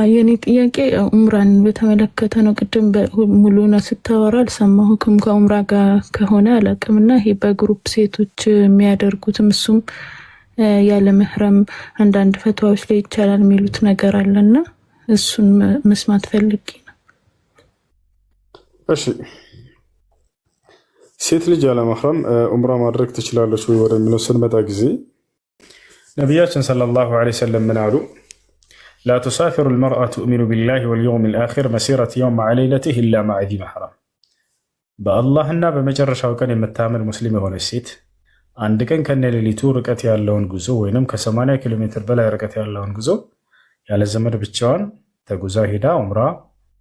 የኔ ጥያቄ ኡምራን በተመለከተ ነው። ቅድም ሙሉና ስታወራ አልሰማሁም። ከኡምራ ጋር ከሆነ አላውቅምና ይሄ በግሩፕ ሴቶች የሚያደርጉትም እሱም ያለ መህረም አንዳንድ ፈትዋዎች ላይ ይቻላል የሚሉት ነገር አለና እሱን መስማት ፈልጌ ነው። እሺ ሴት ልጅ ያለ መህረም ኡምራ ማድረግ ትችላለች ወይ ወደሚለው ስንመጣ ጊዜ ነቢያችን ሰለላሁ ዐለይሂ ወሰለም ምን አሉ? لا تسافر المرأة تؤمن بالله واليوم الآخر مسيرة يوم مع ليلته إلا مع ذي محرم በአላህና በመጨረሻው ቀን የምታምን ሙስሊም የሆነች ሴት አንድ ቀን ከነሌሊቱ ርቀት ያለውን ጉዞ ወይንም ከ80 ኪሎ ሜትር በላይ ርቀት ያለውን ጉዞ ያለ ዘመድ ብቻዋን ተጉዛ ሄዳ ዑምራ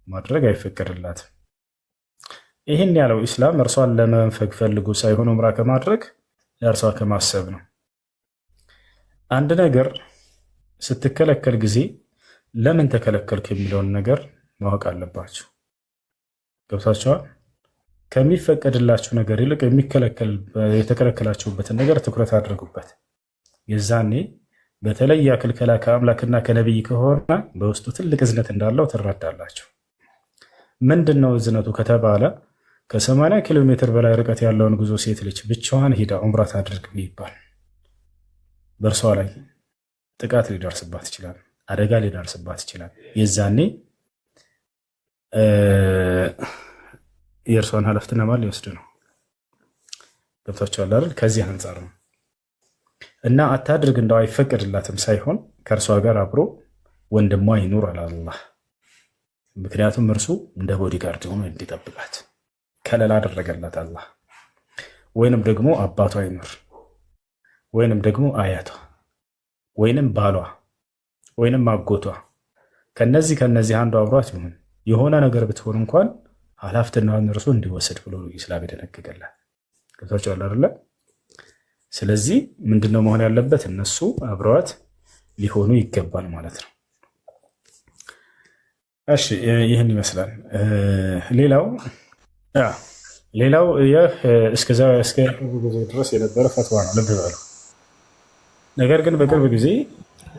ማድረግ አይፈቀድላትም። ይህን ያለው ኢስላም እርሷን ለመንፈግ ፈልጎ ሳይሆን ዑምራ ከማድረግ ለእርሷ ከማሰብ ነው። አንድ ነገር ስትከለከል ጊዜ ለምን ተከለከልክ የሚለውን ነገር ማወቅ አለባችሁ። ገብታችኋል? ከሚፈቀድላችሁ ነገር ይልቅ የተከለከላችሁበትን ነገር ትኩረት አድርጉበት። የዛኔ በተለይ ያ ክልከላ ከአምላክና ከነቢይ ከሆነ በውስጡ ትልቅ እዝነት እንዳለው ትረዳላችሁ። ምንድን ነው እዝነቱ ከተባለ ከ80 ኪሎ ሜትር በላይ ርቀት ያለውን ጉዞ ሴት ልጅ ብቻዋን ሄዳ ዑምራ ታድርግ ቢባል በእርሷ ላይ ጥቃት ሊደርስባት ይችላል፣ አደጋ ሊደርስባት ይችላል። የዛኔ የእርሷን ኃላፊነት ማን ሊወስድ ነው? ገብቷችኋል አይደል? ከዚህ አንጻር ነው እና አታድርግ እንደው አይፈቀድላትም ሳይሆን ከእርሷ ጋር አብሮ ወንድሟ ይኑር አላህ። ምክንያቱም እርሱ እንደ ቦዲጋርድ ሆኖ እንዲጠብቃት ከለላ አደረገላት አላህ። ወይንም ደግሞ አባቷ ይኑር፣ ወይንም ደግሞ አያቷ፣ ወይንም ባሏ፣ ወይንም አጎቷ፣ ከነዚህ አንዱ አብሯት ይሁን። የሆነ ነገር ብትሆን እንኳን ኃላፊነቱን እርሱ እንዲወስድ ብሎ ኢስላም ይደነግጋል። ገብታችኋል አይደለ? ስለዚህ ምንድነው መሆን ያለበት? እነሱ አብረዋት ሊሆኑ ይገባል ማለት ነው። እሺ ይህን ይመስላል። ሌላው እስከ ቅርብ ጊዜ ድረስ የነበረ ፈትዋ ነው፣ ልብ በሉ። ነገር ግን በቅርብ ጊዜ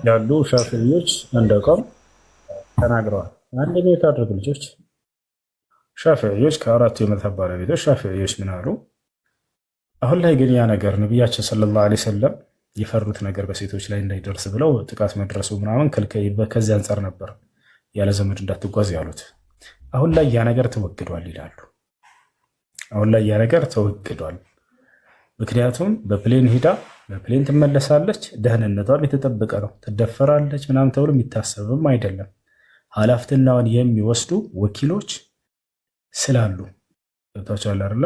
ያሉ ሻፊዒዎች እንደ አቋም ተናግረዋል። አንደኛው የታደጉ ልጆች ሻፊዒዎች ከአራቱ የመዝሀብ ባለቤቶች ሻፊዒዎች ምን አሉ? አሁን ላይ ግን ያ ነገር ነቢያችን ሰለላሁ ዐለይሂ ወሰለም የፈሩት ነገር በሴቶች ላይ እንዳይደርስ ብለው ጥቃት መድረሱ ምናምን ከዚህ አንጻር ነበር ያለ ዘመድ እንዳትጓዝ ያሉት። አሁን ላይ ያ ነገር ተወግዷል ይላሉ። አሁን ላይ ያ ነገር ተወግዷል። ምክንያቱም በፕሌን ሂዳ በፕሌን ትመለሳለች፣ ደህንነቷም የተጠበቀ ነው፣ ትደፈራለች ምናምን ተብሎ የሚታሰብም አይደለም። ኃላፊነቱን የሚወስዱ ወኪሎች ስላሉ ገብታችኋል አይደለ?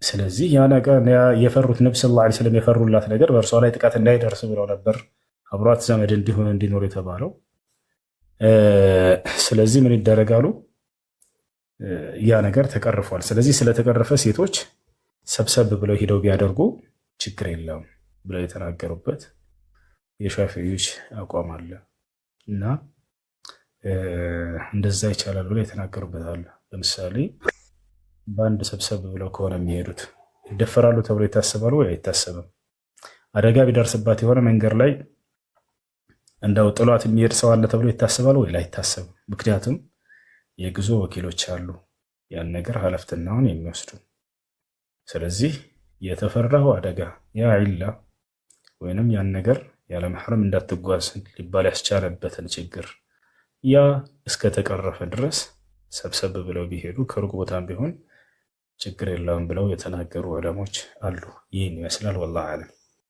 ስለዚህ ያ ነገር የፈሩት ነብዩ ሰለላሁ ዐለይሂ ወሰለም የፈሩላት ነገር በእርሷ ላይ ጥቃት እንዳይደርስ ብለው ነበር አብሯት ዘመድ እንዲኖር የተባለው። ስለዚህ ምን ይደረጋሉ? ያ ነገር ተቀርፏል። ስለዚህ ስለተቀረፈ ሴቶች ሰብሰብ ብለው ሄደው ቢያደርጉ ችግር የለውም ብለው የተናገሩበት የሻፊዒዎች አቋም አለ እና እንደዛ ይቻላል ብለው የተናገሩበት አለ። ለምሳሌ በአንድ ሰብሰብ ብለው ከሆነ የሚሄዱት ይደፈራሉ ተብሎ ይታሰባሉ ወይ አይታሰብም? አደጋ ቢደርስባት የሆነ መንገድ ላይ እንደው ጥሏት የሚሄድ ሰው አለ ተብሎ ይታሰባል ወይ አይታሰብም? ምክንያቱም የጉዞ ወኪሎች አሉ ያን ነገር ኃላፊነቱን የሚወስዱ። ስለዚህ የተፈራው አደጋ ያ ዒላ ወይንም ያን ነገር ያለ መሕረም እንዳትጓዝ ሊባል ያስቻለበትን ችግር ያ እስከተቀረፈ ድረስ ሰብሰብ ብለው ቢሄዱ ከሩቅ ቦታም ቢሆን ችግር የለውም ብለው የተናገሩ ዑለሞች አሉ። ይህን ይመስላል። ወላሂ አዕለም።